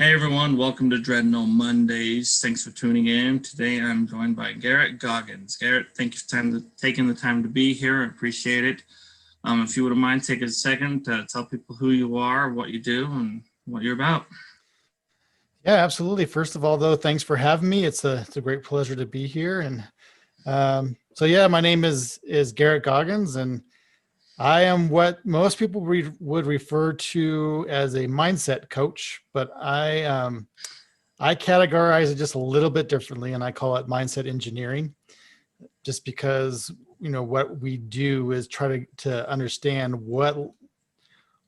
Hey everyone, welcome to Dreadnought Mondays. Thanks for tuning in. Today I'm joined by Garrett Goggins. Garrett, thank you for taking the time to be here. I appreciate it. If you wouldn't mind, take a second to tell people who you are, what you do, and what you're about. Yeah, absolutely. First of all, though, thanks for having me. It's a great pleasure to be here. And my name is Garrett Goggins, and I am what most people would refer to as a mindset coach, but I categorize it just a little bit differently, and I call it mindset engineering, just because what we do is try to understand what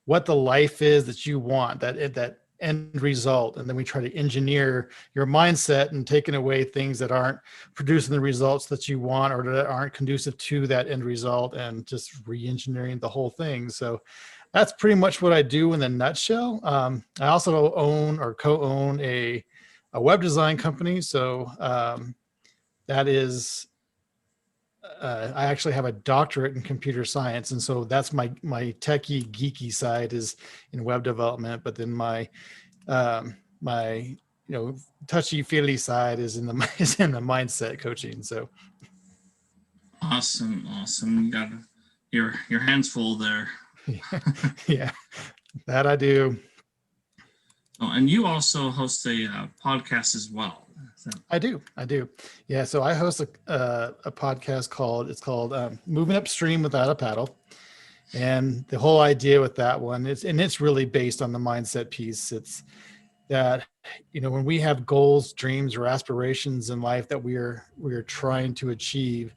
the life is that you want, that end result, and then we try to engineer your mindset and taking away things that aren't producing the results that you want or that aren't conducive to that end result, and just re-engineering the whole thing. So that's pretty much what I do in a nutshell. I also own or co-own a web design company. So that is I actually have a doctorate in computer science, and so that's my techie geeky side is in web development. But then my touchy feely side is in the is in the mindset coaching. So Awesome. You got your hands full there. yeah, that I do. Oh, and you also host a podcast as well. I do. Yeah. So I host a podcast called Moving Upstream Without a Paddle. And the whole idea with that one it's really based on the mindset piece. It's that, when we have goals, dreams, or aspirations in life that we're trying to achieve,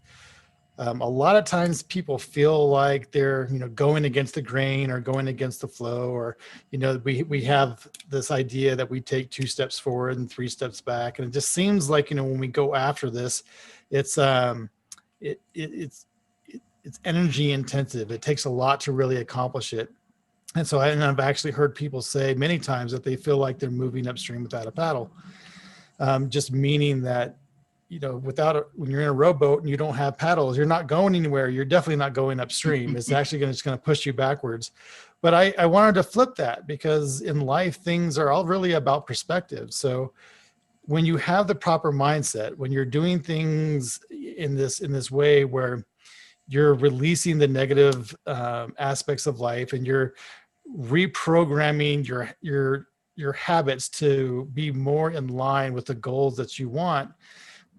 a lot of times people feel like they're, going against the grain or going against the flow, or, we have this idea that we take 2 steps forward and 3 steps back. And it just seems like, when we go after this, it's, it's energy intensive. It takes a lot to really accomplish it. And so I've actually heard people say many times that they feel like they're moving upstream without a paddle. Just meaning that, when you're in a rowboat and you don't have paddles, you're not going anywhere. You're definitely not going upstream. It's actually just going to push you backwards. But I wanted to flip that, because in life, things are all really about perspective. So when you have the proper mindset, when you're doing things in this way where you're releasing the negative aspects of life, and you're reprogramming your habits to be more in line with the goals that you want,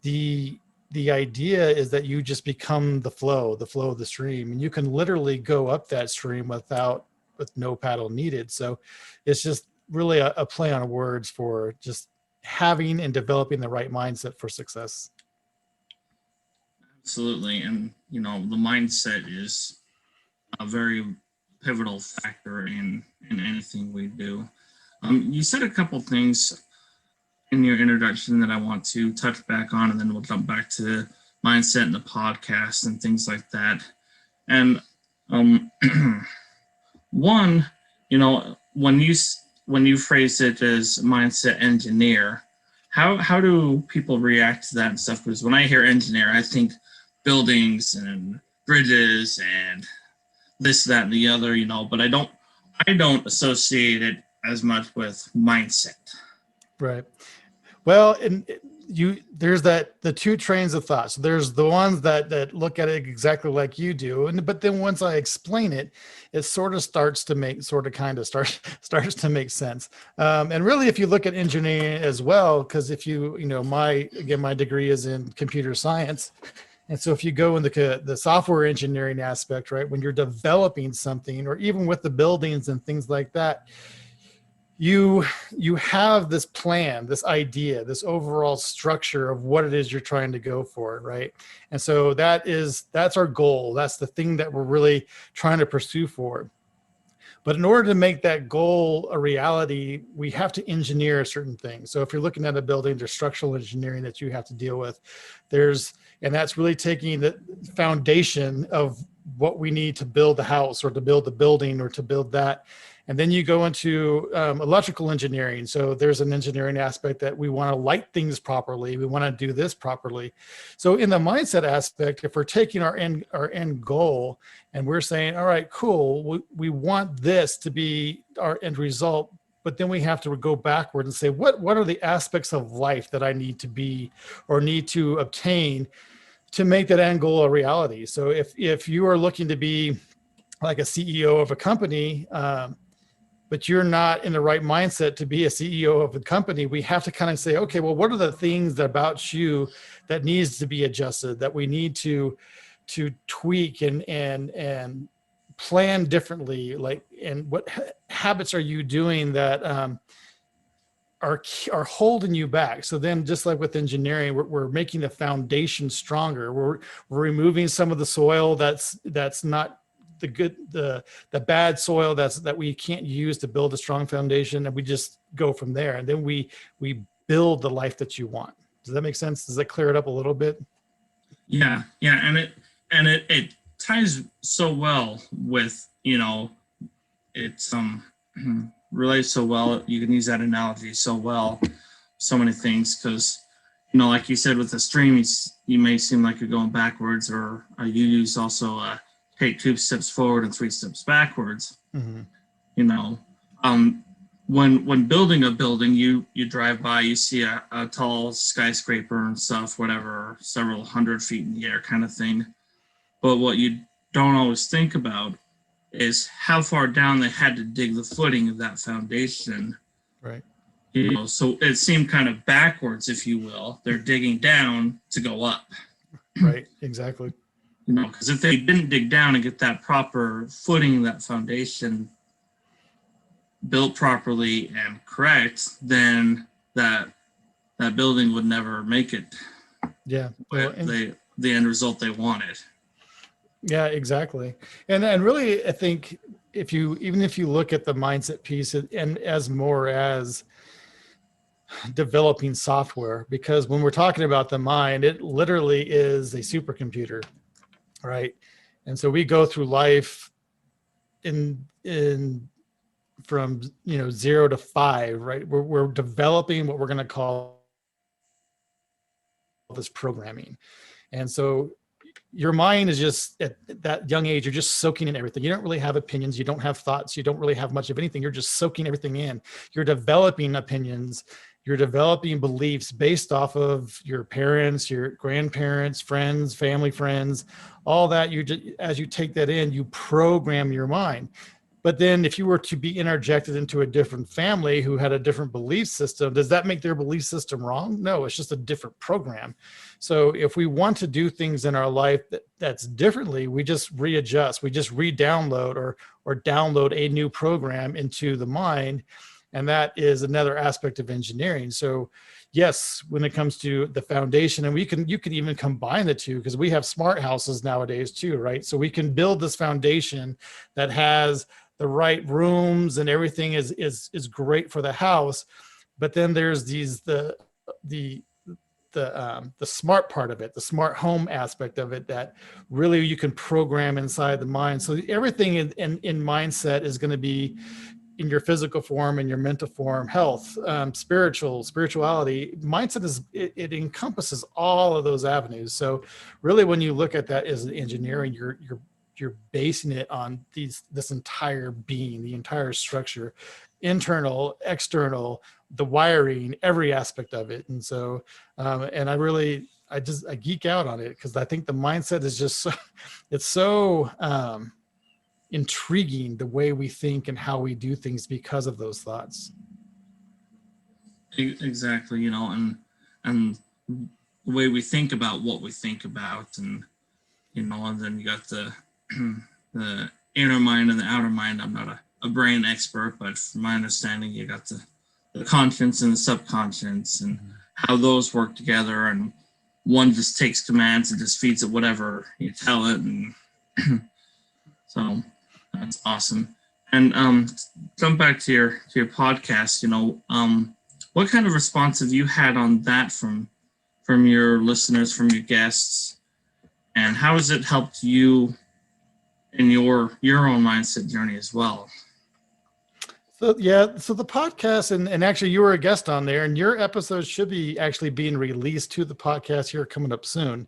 the idea is that you just become the flow of the stream, and you can literally go up that stream with no paddle needed. So it's just really a play on words for just having and developing the right mindset for success. Absolutely. And, the mindset is a very pivotal factor in anything we do. You said a couple things in your introduction that I want to touch back on, and then we'll jump back to mindset and the podcast and things like that. And one, when you phrase it as mindset engineer, how do people react to that and stuff? Because when I hear engineer, I think buildings and bridges and this, that, and the other, but I don't associate it as much with mindset. Right. Well, there's the 2 trains of thought. So there's the ones that look at it exactly like you do, but then once I explain it, it sort of starts to make to make sense. And really, if you look at engineering as well, because if my degree is in computer science. And so if you go in the software engineering aspect, right, when you're developing something, or even with the buildings and things like that, you have this plan, this idea, this overall structure of what it is you're trying to go for, right? And so that's our goal. That's the thing that we're really trying to pursue for. But in order to make that goal a reality, we have to engineer certain things. So if you're looking at a building, there's structural engineering that you have to deal with. And that's really taking the foundation of what we need to build the house, or to build the building, or to build that. And then you go into electrical engineering. So there's an engineering aspect that we want to light things properly. We want to do this properly. So in the mindset aspect, if we're taking our end goal and we're saying, all right, cool, we want this to be our end result, but then we have to go backward and say, what are the aspects of life that I need to be or need to obtain to make that end goal a reality? So if you are looking to be like a CEO of a company, but you're not in the right mindset to be a CEO of a company, we have to kind of say, okay, well, what are the things about you that needs to be adjusted, that we need to tweak and plan differently? Like, and what habits are you doing that are holding you back? So then, just like with engineering, we're making the foundation stronger. We're removing some of the soil that's not the bad soil that we can't use to build a strong foundation, and we just go from there. And then we build the life that you want. Does that make sense? Does that clear it up a little bit? Yeah, and it ties so well with, it's relates so well. You can use that analogy so well, so many things, because like you said with the stream, you may seem like you're going backwards, or you use also take 2 steps forward and 3 steps backwards. Mm-hmm. When building a building, you drive by, you see a tall skyscraper and stuff, whatever, several hundred feet in the air kind of thing. But what you don't always think about is how far down they had to dig the footing of that foundation. Right. So it seemed kind of backwards, if you will. They're digging down to go up. Right. Exactly. Because if they didn't dig down and get that proper footing, that foundation built properly and correct, then that building would never make it. Yeah. Well, the end result they wanted. Yeah, exactly. And really, I think even if you look at the mindset piece and as more as developing software, because when we're talking about the mind, it literally is a supercomputer, right? And so we go through life in from 0 to 5, right? We're developing what we're going to call this programming. And so your mind is just at that young age, you're just soaking in everything. You don't really have opinions. You don't have thoughts. You don't really have much of anything. You're just soaking everything in. You're developing opinions. You're developing beliefs based off of your parents, your grandparents, friends, family, friends, all that. As you take that in, you program your mind. But then if you were to be interjected into a different family who had a different belief system, does that make their belief system wrong? No, it's just a different program. So if we want to do things in our life that's differently, we just readjust, we just re-download or download a new program into the mind. And that is another aspect of engineering. So yes, when it comes to the foundation, and you can even combine the two, because we have smart houses nowadays too, right? So we can build this foundation that has the right rooms and everything is great for the house. But then there's the smart part of it, the smart home aspect of it, that really you can program inside the mind. So everything in mindset is going to be in your physical form, in your mental form, health, spirituality. Mindset it encompasses all of those avenues. So really, when you look at that as engineering, you're basing it on this entire being, the entire structure, internal, external, the wiring, every aspect of it. And so, and I geek out on it, because I think the mindset is just so intriguing, the way we think and how we do things because of those thoughts. Exactly, and the way we think about what we think about, and and then you got the inner mind and the outer mind. I'm not a brain expert, but from my understanding, you got the conscious and the subconscious, and how those work together, and one just takes commands and just feeds it whatever you tell it, and so that's awesome. And jump back to your podcast. What kind of response have you had on that from your listeners, from your guests, and how has it helped you in your own mindset journey as well? So the podcast, and actually you were a guest on there, and your episodes should be actually being released to the podcast here coming up soon.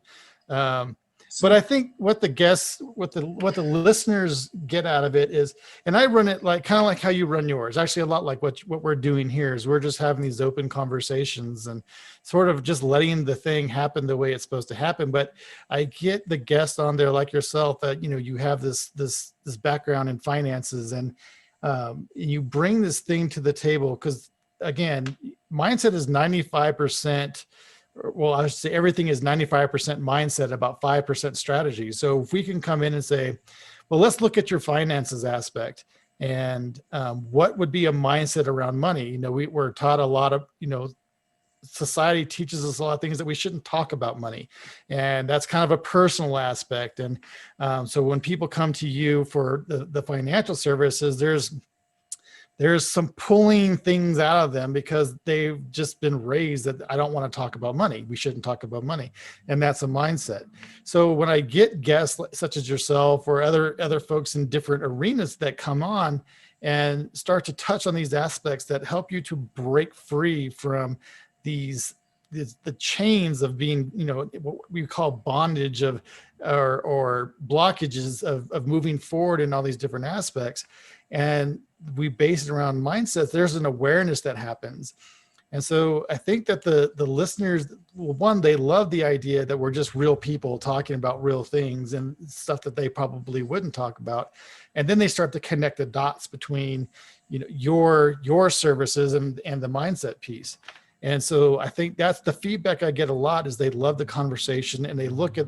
But So I think what the guests, what the listeners get out of it is, and I run it like kind of like how you run yours. Actually, a lot like what we're doing here is we're just having these open conversations and sort of just letting the thing happen the way it's supposed to happen. But I get the guests on there like yourself that you have this background in finances, and you bring this thing to the table because again, mindset is 95%. Well, I should say everything is 95% mindset, about 5% strategy. So if we can come in and say, well, let's look at your finances aspect and what would be a mindset around money? We're taught a lot of, society teaches us a lot of things that we shouldn't talk about money. And that's kind of a personal aspect. And so when people come to you for the financial services, there's some pulling things out of them because they've just been raised that I don't want to talk about money. We shouldn't talk about money. And that's a mindset. So when I get guests such as yourself or other folks in different arenas that come on and start to touch on these aspects that help you to break free from the chains of being, what we call bondage of, or blockages of moving forward in all these different aspects. And we base it around mindsets. There's an awareness that happens. And so I think that the listeners, well, one, they love the idea that we're just real people talking about real things and stuff that they probably wouldn't talk about. And then they start to connect the dots between, your services and the mindset piece. And so I think that's the feedback I get a lot is they love the conversation and they look at,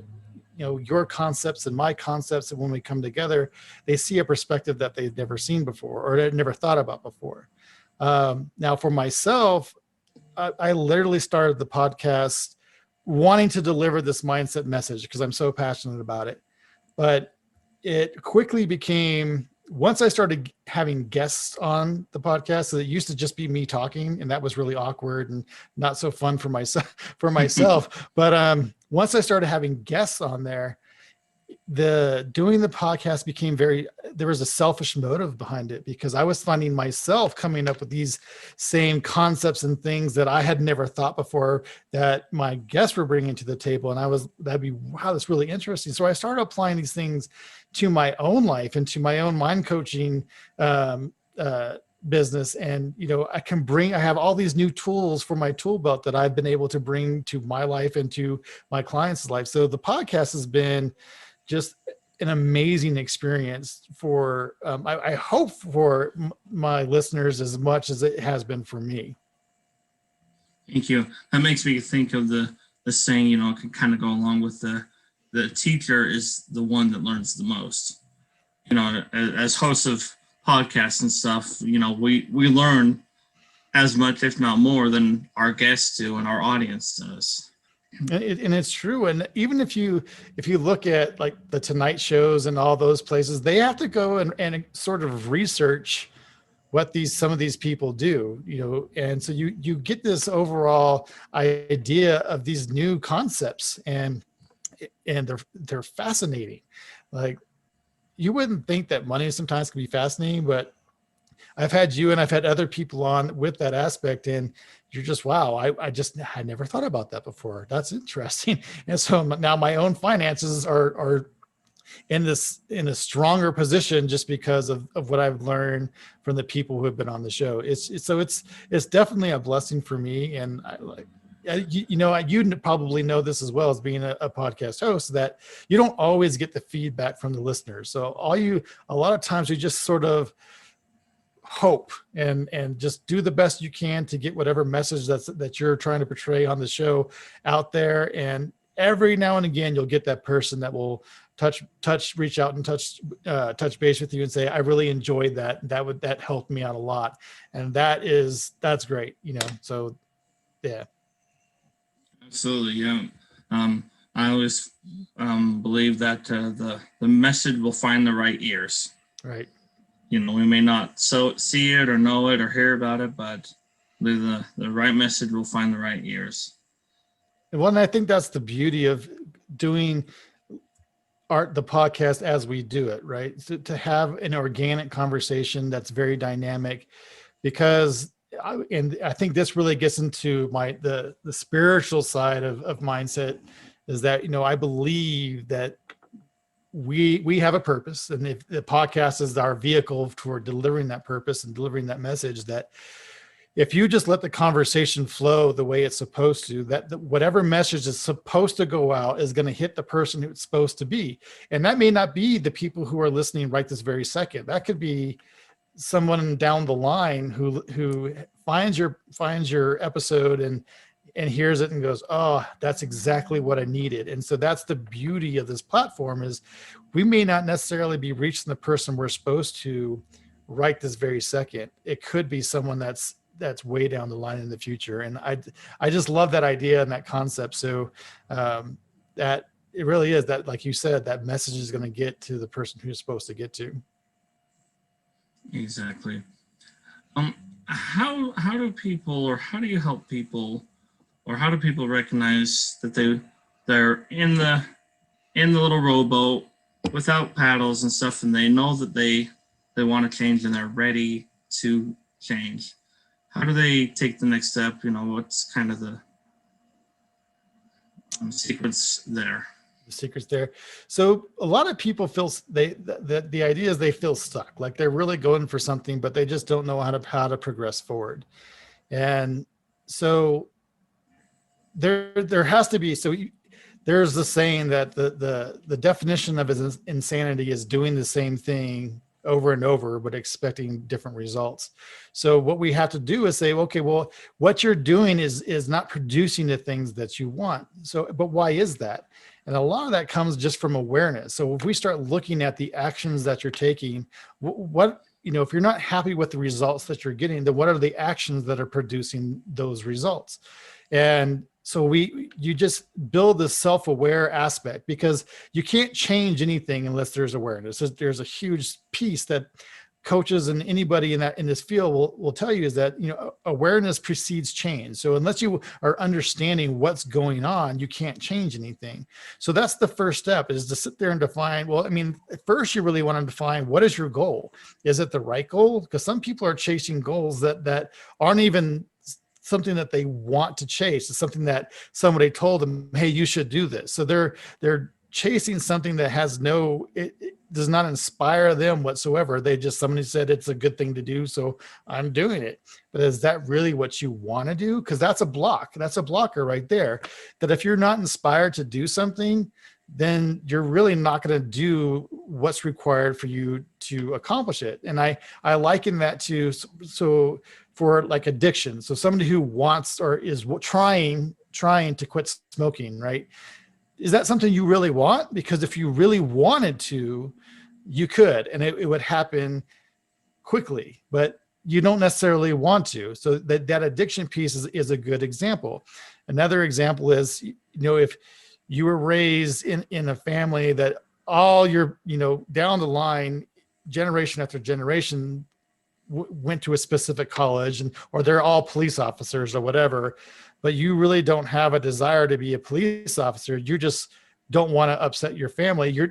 your concepts and my concepts. And when we come together, they see a perspective that they've never seen before or they've never thought about before. Now for myself, I literally started the podcast wanting to deliver this mindset message because I'm so passionate about it. But it quickly became, once I started having guests on the podcast, so it used to just be me talking, and that was really awkward and not so fun for myself. But once I started having guests on there, doing the podcast became there was a selfish motive behind it because I was finding myself coming up with these same concepts and things that I had never thought before that my guests were bringing to the table. And wow, that's really interesting. So I started applying these things to my own life and to my own mind coaching business. And, I have all these new tools for my tool belt that I've been able to bring to my life and to my clients' life. So the podcast has been just an amazing experience for, I hope for my listeners as much as it has been for me. thank you. That makes me think of the saying, can kind of go along with the teacher is the one that learns the most. As hosts of podcasts and stuff, we learn as much, if not more, than our guests do and our audience does. And it's true. And even if you look at like the Tonight shows and all those places, they have to go and sort of research what some of these people do, and so you get this overall idea of these new concepts and they're fascinating. Like you wouldn't think that money sometimes can be fascinating, but I've had you and I've had other people on with that aspect, and you're just, wow, I never thought about that before. That's interesting. And so now my own finances are in a stronger position just because of what I've learned from the people who have been on the show. It's definitely a blessing for me. And you probably know this as well as being a podcast host, that you don't always get the feedback from the listeners. So a lot of times you just sort of hope and just do the best you can to get whatever message that you're trying to portray on the show out there. And every now and again, you'll get that person that will reach out and touch base with you and say, I really enjoyed that. That helped me out a lot. And that's great. So yeah. Absolutely. Yeah. I always believe that the message will find the right ears. Right. We may not see it or know it or hear about it, but the right message will find the right ears. Well, and I think that's the beauty of doing the podcast as we do it, right? So to have an organic conversation that's very dynamic, because I think this really gets into the spiritual side of mindset is that, I believe that we have a purpose, and if the podcast is our vehicle for delivering that purpose and delivering that message, that if you just let the conversation flow the way it's supposed to, that whatever message is supposed to go out is going to hit the person who it's supposed to be. And that may not be the people who are listening right this very second. That could be someone down the line who finds your episode and hears it and goes, oh, that's exactly what I needed. And so that's the beauty of this platform, is we may not necessarily be reaching the person we're supposed to right this very second. It could be someone that's way down the line in the future. And I just love that idea and that concept. So that it really is that, like you said, that message is going to get to the person who's supposed to get to. Exactly. How do people, or how do you help people, or how do people recognize that they're in the little rowboat without paddles and stuff, and they know that they want to change and they're ready to change? How do they take the next step? What's kind of the secrets there? The secrets there. So a lot of people feel the idea is they feel stuck, like they're really going for something, but they just don't know how to progress forward. And so there has to be, there's the saying that the definition of insanity is doing the same thing over and over, but expecting different results. So what we have to do is say, okay, well, what you're doing is not producing the things that you want. So, but why is that? And a lot of that comes just from awareness. So if we start looking at the actions that you're taking, what, if you're not happy with the results that you're getting, then what are the actions that are producing those results? And so you just build this self-aware aspect, because you can't change anything unless there's awareness. There's a huge piece that coaches and anybody in this field will tell you, is that, awareness precedes change. So unless you are understanding what's going on, you can't change anything. So that's the first step, is to sit there and define, at first you really want to define, what is your goal? Is it the right goal? Because some people are chasing goals that aren't even something that they want to chase. It's something that somebody told them, hey, you should do this. So they're chasing something that has it does not inspire them whatsoever. Somebody said it's a good thing to do, so I'm doing it. But is that really what you want to do? Because that's a block. That's a blocker right there. That if you're not inspired to do something, then you're really not going to do what's required for you to accomplish it. And I liken that to, so for like addiction. So somebody who wants or is trying to quit smoking, right? Is that something you really want? Because if you really wanted to, you could, and it would happen quickly, but you don't necessarily want to. So that addiction piece is a good example. Another example is, if you were raised in a family that all your, down the line, generation after generation went to a specific college, or they're all police officers or whatever, but you really don't have a desire to be a police officer. You just don't want to upset your family. You're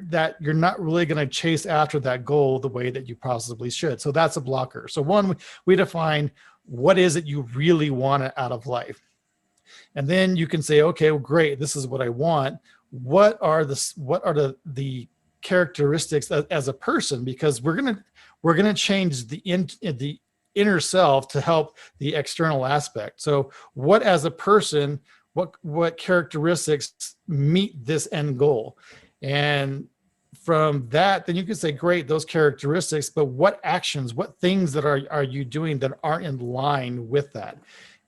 not really going to chase after that goal the way that you possibly should. So that's a blocker. So one, we define what is it you really want out of life. And then you can say, okay, well, great, this is what I want. What are the characteristics as a person? Because we're gonna change the inner self to help the external aspect. So what as a person, what characteristics meet this end goal? And from that, then you can say, great, those characteristics, but what actions, what things that are you doing that aren't in line with that?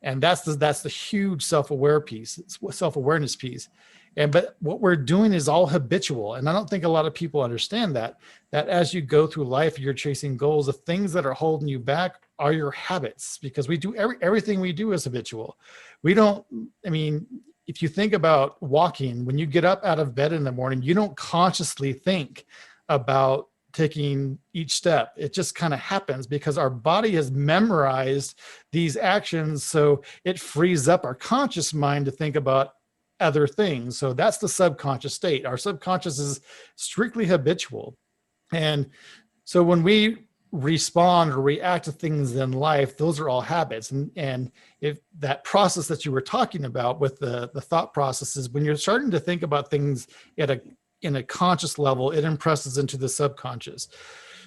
And that's the huge self-awareness piece. But what we're doing is all habitual. And I don't think a lot of people understand that as you go through life, you're chasing goals, the things that are holding you back are your habits, because we do everything we do is habitual. If you think about walking, when you get up out of bed in the morning, you don't consciously think about taking each step. It just kind of happens because our body has memorized these actions. So it frees up our conscious mind to think about other things. So that's the subconscious state. Our subconscious is strictly habitual. And so when we respond or react to things in life, those are all habits. And if that process that you were talking about with the thought processes, when you're starting to think about things in a conscious level, it impresses into the subconscious.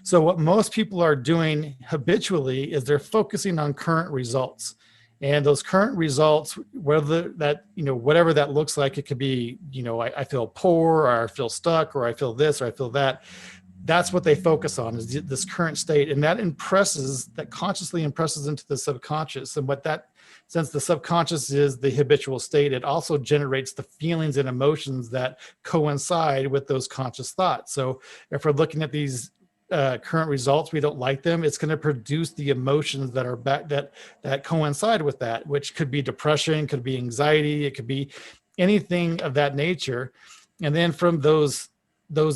So what most people are doing habitually is they're focusing on current results. And those current results, whether that, whatever that looks like, it could be, I feel poor, or I feel stuck, or I feel this, or I feel that. That's what they focus on, is this current state. And that consciously impresses into the subconscious. And since the subconscious is the habitual state, it also generates the feelings and emotions that coincide with those conscious thoughts. So if we're looking at these current results, we don't like them, it's going to produce the emotions that are that coincide with that, which could be depression, could be anxiety, it could be anything of that nature. And then from those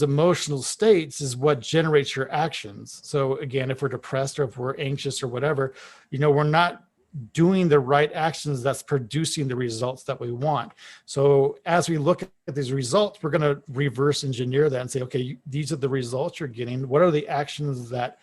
emotional states is what generates your actions. So again, if we're depressed or if we're anxious or whatever, we're not doing the right actions that's producing the results that we want. So as we look at these results, we're going to reverse engineer that and say, okay, these are the results you're getting. What are the actions that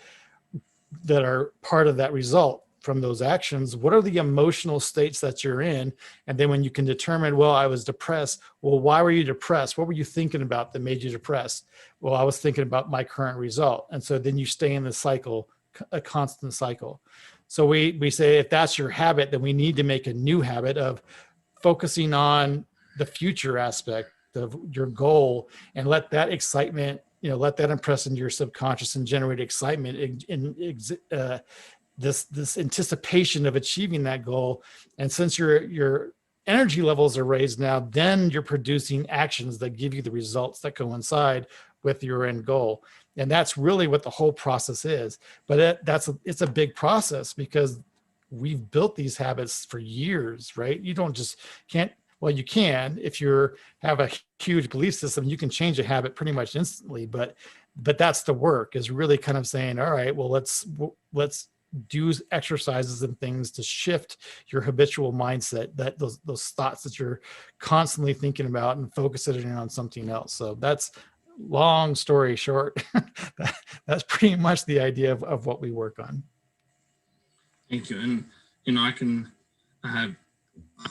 are part of that result? From those actions, what are the emotional states that you're in? And then when you can determine, well, I was depressed. Well, why were you depressed? What were you thinking about that made you depressed? Well, I was thinking about my current result. And so then you stay in the cycle, a constant cycle. So we say, if that's your habit, then we need to make a new habit of focusing on the future aspect of your goal, and let that excitement, let that impress into your subconscious and generate excitement in this anticipation of achieving that goal. And since your energy levels are raised now, then you're producing actions that give you the results that coincide with your end goal. And that's really what the whole process is. But it's a big process, because we've built these habits for years, right? You don't just well, you can, if you have a huge belief system, you can change a habit pretty much instantly, but that's the work, is really kind of saying, all right, well, let's do exercises and things to shift your habitual mindset, that those thoughts that you're constantly thinking about, and focus it in on something else. So that's, long story short, that's pretty much the idea of what we work on. Thank you. And I've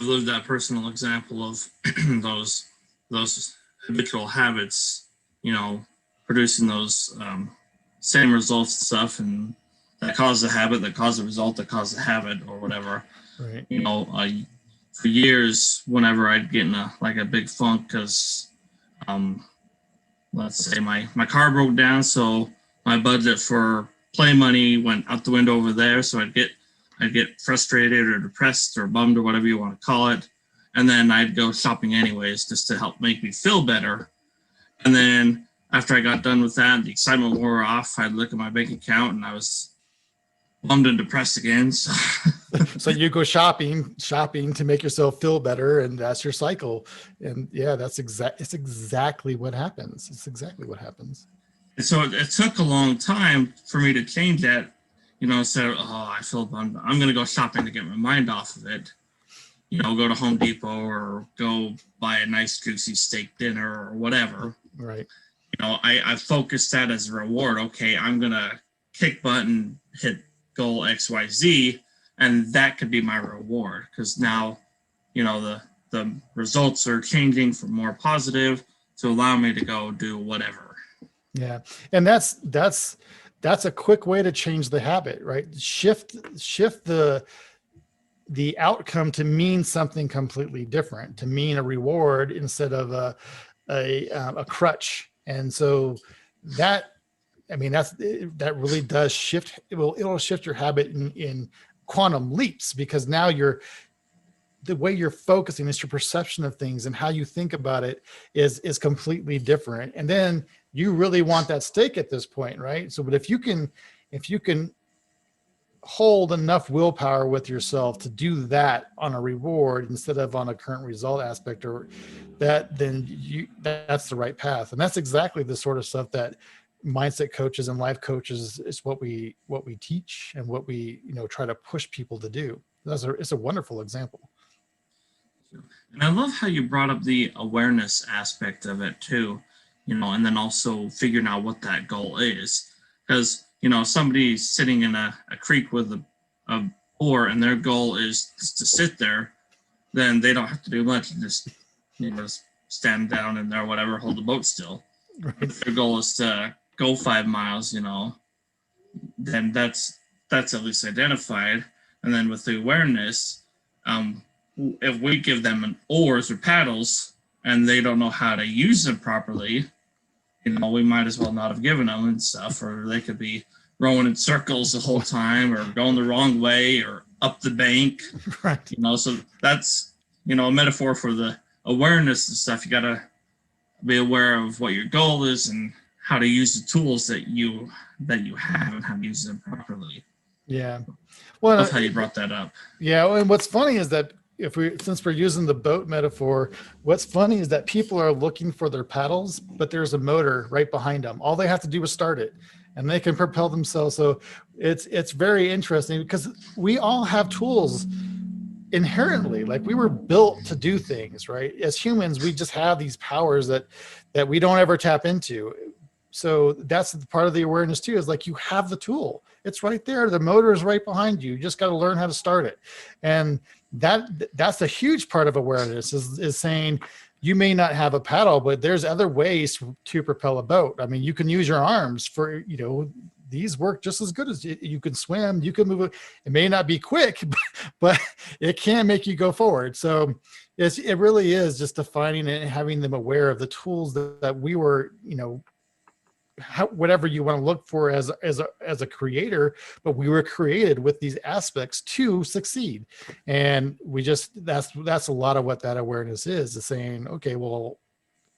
lived that personal example of those habitual habits, producing those same results and stuff, and that cause a habit, that cause a result, that cause a habit, or whatever. Right. For years, whenever I'd get in a big funk because, let's say my car broke down, so my budget for play money went out the window over there. So I'd get frustrated or depressed or bummed or whatever you want to call it, and then I'd go shopping anyways just to help make me feel better. And then after I got done with that, the excitement wore off. I'd look at my bank account and I was bummed and depressed again. So you go shopping to make yourself feel better, and that's your cycle. And yeah, it's exactly what happens. It's exactly what happens. And so it took a long time for me to change that. Said, oh, I feel bummed. I'm going to go shopping to get my mind off of it. Go to Home Depot or go buy a nice juicy steak dinner or whatever. Right. I focused that as a reward. Okay, I'm going to kick butt and hit goal XYZ, and that could be my reward, because now, the results are changing from more positive to allow me to go do whatever. Yeah. And that's a quick way to change the habit, right? Shift the outcome to mean something completely different, to mean a reward instead of a crutch. And so that really does shift. It'll shift your habit in quantum leaps, because now the way you're focusing, is your perception of things and how you think about it is completely different. And then you really want that steak at this point, right? So, but if you can hold enough willpower with yourself to do that on a reward instead of on a current result aspect, or that, then that's the right path. And that's exactly the sort of stuff that mindset coaches and life coaches is what we teach and what we try to push people to do. It's a wonderful example. And I love how you brought up the awareness aspect of it too, and then also figuring out what that goal is. Because somebody's sitting in a creek with a oar and their goal is just to sit there, then they don't have to do much. Just stand down in there, whatever, hold the boat still. Right. If their goal is to go 5 miles, then that's at least identified. And then with the awareness, if we give them oars or paddles and they don't know how to use them properly, we might as well not have given them and stuff, or they could be rowing in circles the whole time or going the wrong way or up the bank. Right. So that's, a metaphor for the awareness and stuff. You got to be aware of what your goal is and how to use the tools that you have and how to use them properly. Yeah. Well, that's how you brought that up. Yeah. And what's funny is that since we're using the boat metaphor, what's funny is that people are looking for their paddles, but there's a motor right behind them. All they have to do is start it and they can propel themselves. So it's very interesting because we all have tools inherently. Like, we were built to do things, right? As humans, we just have these powers that we don't ever tap into. So that's the part of the awareness too, is like, you have the tool. It's right there. The motor is right behind you. You just got to learn how to start it. And that's a huge part of awareness is saying, you may not have a paddle, but there's other ways to propel a boat. I mean, you can use your arms for, these work just as good as you can swim, you can move it. It may not be quick, but it can make you go forward. So it really is just defining and having them aware of the tools that we were, whatever you want to look for as a creator, but we were created with these aspects to succeed. And that's a lot of what that awareness is saying, okay, well,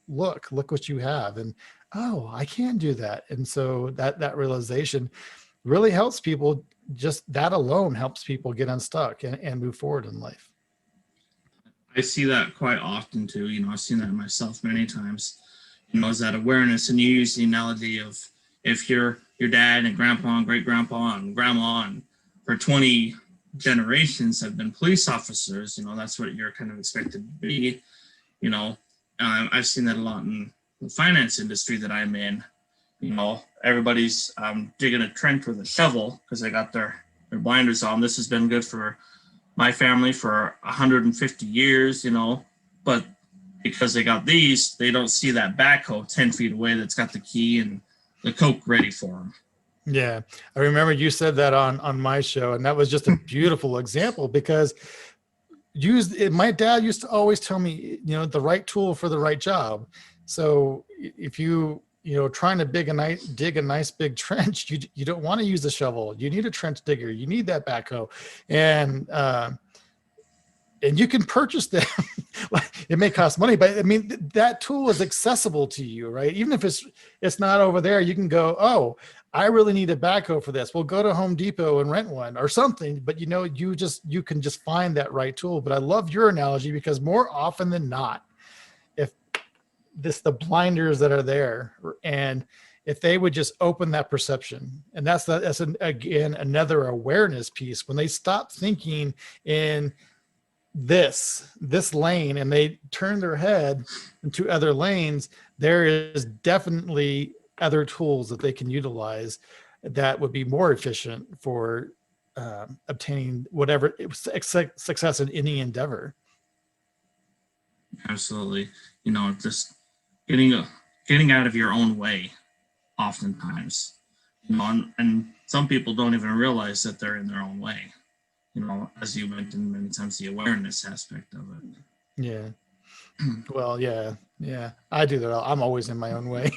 look what you have. And, oh, I can do that. And so that realization really helps people. Just that alone helps people get unstuck and move forward in life. I see that quite often too. I've seen that myself many times. Is that awareness. And you use the analogy of if your dad and grandpa and great grandpa and grandma and for 20 generations have been police officers, that's what you're kind of expected to be. I've seen that a lot in the finance industry that I'm in. Everybody's digging a trench with a shovel because they got their blinders on. This has been good for my family for 150 years, but because they got these, they don't see that backhoe 10 feet away that's got the key and the Coke ready for them. Yeah. I remember you said that on my show, and that was just a beautiful example because my dad used to always tell me, the right tool for the right job. So if trying to dig a nice big trench, you don't want to use a shovel. You need a trench digger. You need that backhoe. And you can purchase them. It may cost money, but I mean, that tool is accessible to you, right? Even if it's not over there, you can go, oh, I really need a backhoe for this. We'll go to Home Depot and rent one or something, but you can just find that right tool. But I love your analogy because more often than not, if the blinders that are there, and if they would just open that perception, and that's again, another awareness piece, when they stop thinking in this lane and they turn their head into other lanes, there is definitely other tools that they can utilize that would be more efficient for obtaining whatever success in any endeavor. Absolutely. Just getting out of your own way oftentimes, and some people don't even realize that they're in their own way. As you mentioned many times, the awareness aspect of it. Yeah. Well, yeah. I do that. I'm always in my own way.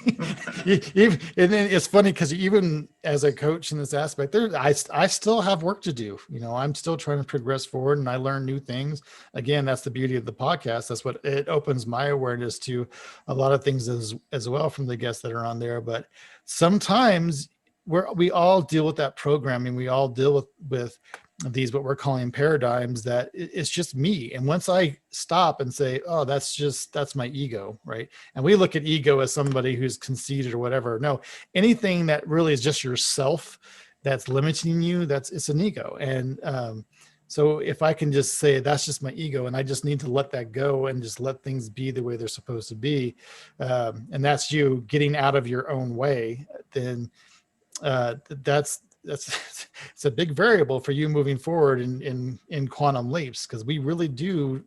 And then it's funny because even as a coach in this aspect, I still have work to do. I'm still trying to progress forward and I learn new things. Again, that's the beauty of the podcast. That's what it opens my awareness to a lot of things as well from the guests that are on there. But sometimes we all deal with that programming. We all deal with these, what we're calling paradigms, that it's just me. And once I stop and say, oh, that's my ego, right? And we look at ego as somebody who's conceited or whatever. No, anything that really is just yourself that's limiting you, it's an ego. And so if I can just say that's just my ego and I just need to let that go and just let things be the way they're supposed to be, and that's you getting out of your own way, then That's it's a big variable for you moving forward in quantum leaps, because we really do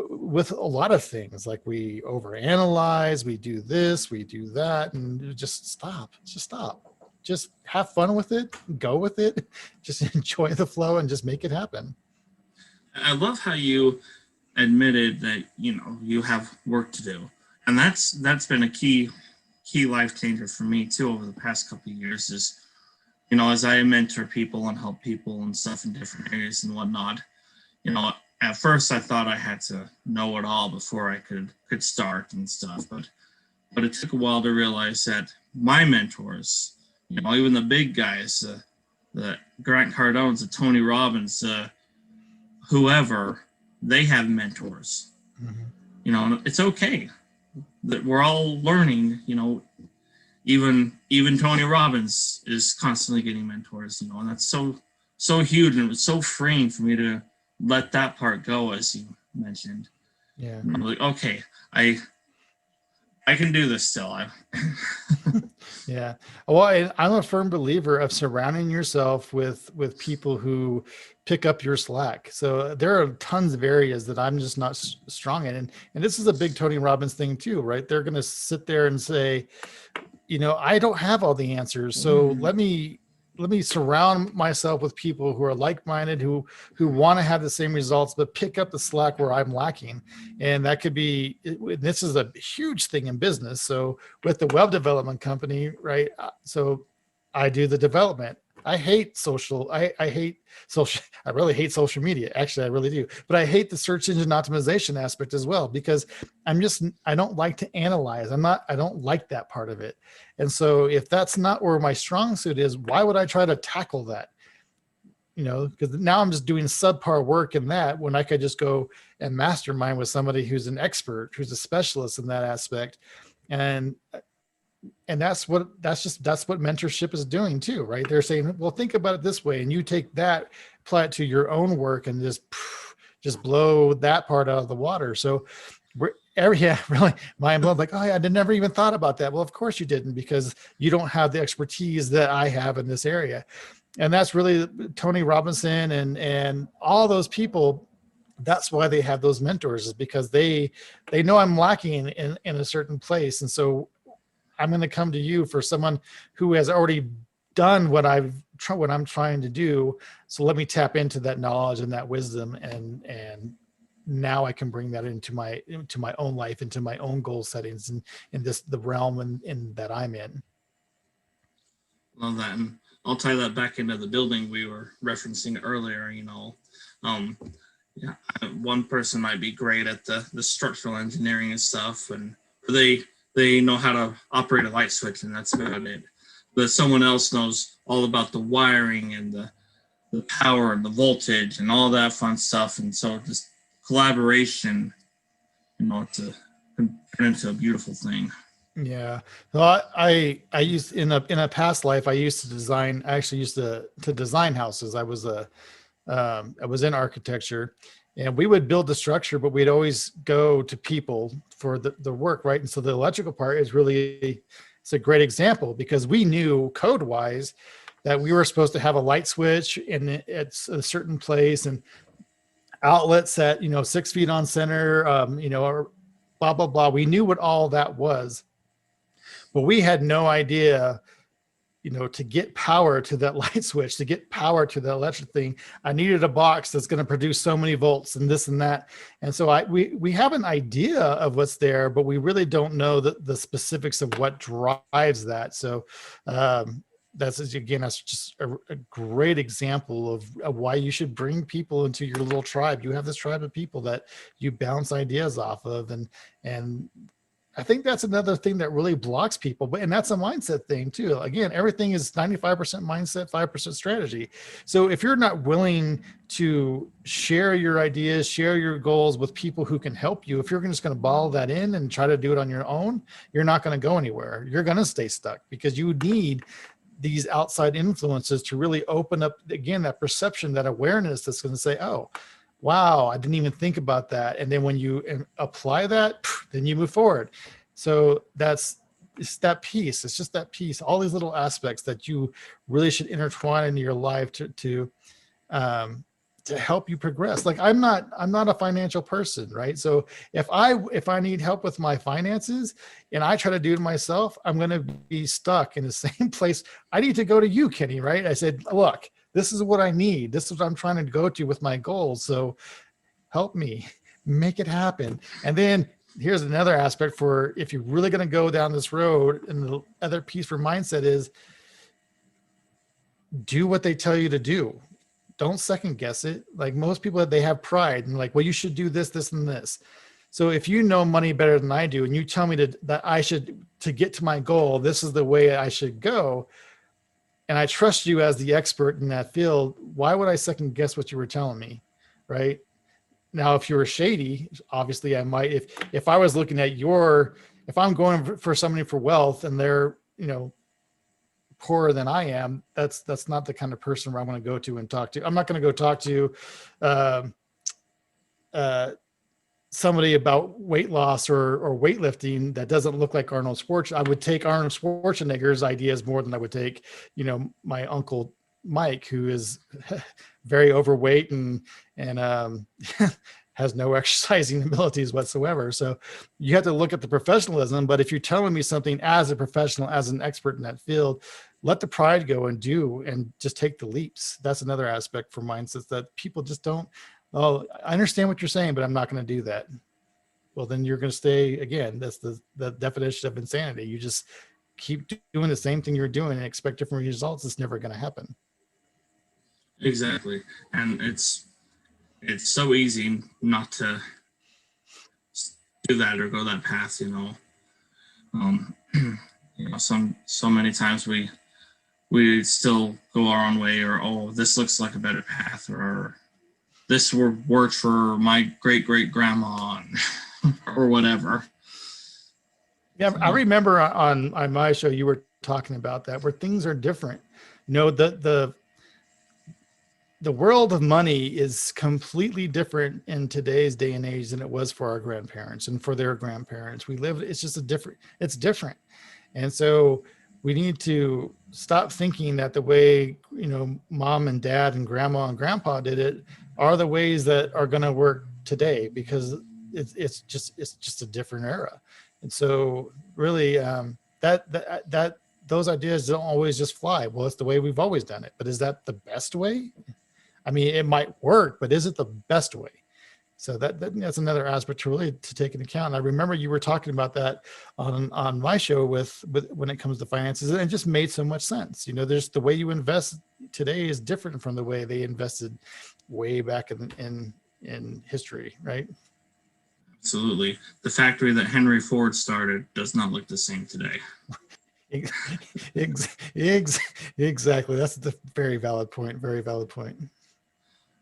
with a lot of things, like we overanalyze, we do this, we do that, and just stop, just have fun with it, go with it, just enjoy the flow and just make it happen. I love how you admitted that you have work to do, and that's been a key life changer for me too over the past couple of years. Is as I mentor people and help people and stuff in different areas and whatnot, at first I thought I had to know it all before I could start and stuff, but it took a while to realize that my mentors, even the big guys, the Grant Cardones, the Tony Robbins, whoever, they have mentors. And it's okay that we're all learning. Even Tony Robbins is constantly getting mentors. And that's so huge, and it was so freeing for me to let that part go, as you mentioned. Yeah. And I'm like, okay, I can do this still. Yeah. Well, I'm a firm believer of surrounding yourself with people who pick up your slack. So there are tons of areas that I'm just not strong in. And this is a big Tony Robbins thing too, right? They're going to sit there and say, I don't have all the answers. So let me surround myself with people who are like-minded, who want to have the same results, but pick up the slack where I'm lacking. And that could be, this is a huge thing in business. So with the web development company, right? So I do the development. I hate social. I hate social. I really hate social media. Actually, I really do. But I hate the search engine optimization aspect as well, because I don't like to analyze. I don't like that part of it. And so if that's not where my strong suit is, why would I try to tackle that? Because now I'm just doing subpar work in that, when I could just go and mastermind with somebody who's an expert, who's a specialist in that aspect. And that's what mentorship is doing too, right? They're saying, well, think about it this way, and you take that, apply it to your own work, and just blow that part out of the water. So really mind blown, like, oh yeah, I never even thought about that. Well, of course you didn't, because you don't have the expertise that I have in this area. And that's really Tony Robinson and all those people. That's why they have those mentors, is because they know I'm lacking in a certain place. And so I'm going to come to you for someone who has already done what I'm trying to do. So let me tap into that knowledge and that wisdom, and now I can bring that into my own life, into my own goal settings, and in the realm in that I'm in. Love that. And I'll tie that back into the building we were referencing earlier. One person might be great at the structural engineering and stuff, and they know how to operate a light switch, and that's about it. But someone else knows all about the wiring and the power and the voltage and all that fun stuff. And so just collaboration, to turn into a beautiful thing. Yeah. Well, I used in a past life, I used to design. I actually used to design houses. I was in architecture, and we would build the structure, but we'd always go to people for the work, right? And so the electrical part is really, it's a great example, because we knew code wise that we were supposed to have a light switch and it's a certain place, and outlets at 6 feet on center, or blah blah blah. We knew what all that was, but we had no idea, to get power to that light switch, to get power to the electric thing, I needed a box that's going to produce so many volts and this and that. And so we have an idea of what's there, but we really don't know the specifics of what drives that. So that's just a great example of why you should bring people into your little tribe. You have this tribe of people that you bounce ideas off of, and I think that's another thing that really blocks people, and that's a mindset thing too. Again, everything is 95% mindset, 5% strategy. So if you're not willing to share your ideas, share your goals with people who can help you, if you're just going to bottle that in and try to do it on your own, you're not going to go anywhere. You're going to stay stuck, because you need these outside influences to really open up, again, that perception, that awareness that's going to say, oh, wow, I didn't even think about that. And then when you apply that, then you move forward. So that's it's that piece. It's just that piece. All these little aspects that you really should intertwine into your life to help you progress. Like I'm not a financial person, right? So if I need help with my finances and I try to do it myself, I'm going to be stuck in the same place. I need to go to you, Kenny, right? I said, look, this is what I need. This is what I'm trying to go to with my goals. So help me make it happen. And then here's another aspect for if you're really going to go down this road. And the other piece for mindset is do what they tell you to do. Don't second guess it. Like most people, they have pride and like, well, you should do this, this, and this. So if you know money better than I do, and you tell me that I should, to get to my goal, this is the way I should go, and I trust you as the expert in that field, why would I second guess what you were telling me, right? Now, if you were shady, obviously I might, if I was looking at if I'm going for somebody for wealth and they're, poorer than I am, that's not the kind of person where I'm going to go to and talk to. I'm not going to go talk to somebody about weight loss or weightlifting that doesn't look like Arnold Schwarzenegger. I would take Arnold Schwarzenegger's ideas more than I would take, my uncle Mike, who is very overweight and has no exercising abilities whatsoever. So you have to look at the professionalism. But if you're telling me something as a professional, as an expert in that field, let the pride go and just take the leaps. That's another aspect for mindsets that people just don't. Oh, I understand what you're saying, but I'm not going to do that. Well, then you're going to stay again. That's the definition of insanity. You just keep doing the same thing you're doing and expect different results. It's never going to happen. Exactly. And it's so easy not to do that or go that path, so many times we still go our own way, or, oh, this looks like a better path, or this worked for my great grandma or whatever. Yeah. I remember on my show, you were talking about that, where things are different. The world of money is completely different in today's day and age than it was for our grandparents and for their grandparents. It's just it's different. And so we need to stop thinking that the way, mom and dad and grandma and grandpa did it are the ways that are going to work today, because it's just a different era. And so really those ideas don't always just fly. Well, it's the way we've always done it, but is that the best way? I mean, it might work, but is it the best way? So that's another aspect to take into account. And I remember you were talking about that on my show with when it comes to finances, and it just made so much sense. There's the way you invest today is different from the way they invested way back in history, right? Absolutely. The factory that Henry Ford started does not look the same today. Exactly. That's the very valid point. Very valid point.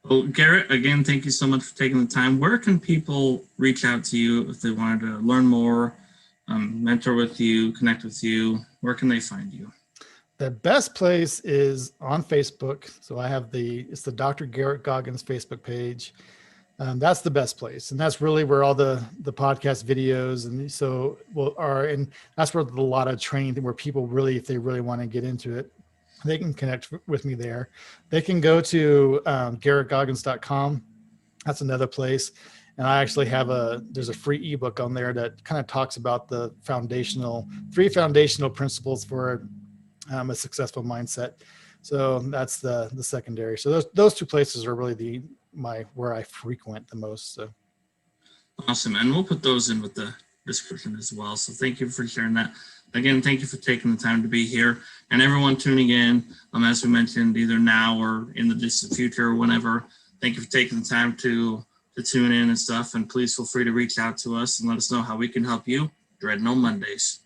Well, Garrett, again, thank you so much for taking the time. Where can people reach out to you if they wanted to learn more, mentor with you, connect with you? Where can they find you? The best place is on Facebook. So it's the Dr. Garrett Goggins Facebook page. That's the best place. And that's really where all the podcast videos and that's where a lot of training, where people really, if they really want to get into it, they can connect with me there. They can go to GarrettGoggins.com. That's another place. And I actually there's a free ebook on there that kind of talks about the three foundational principles for a successful mindset. So that's the secondary. So those two places are really where I frequent the most. So. Awesome. And we'll put those in with the description as well. So thank you for sharing that. Again, thank you for taking the time to be here, and everyone tuning in, as we mentioned, either now or in the distant future or whenever. Thank you for taking the time to tune in and stuff. And please feel free to reach out to us and let us know how we can help you. Dread no Mondays.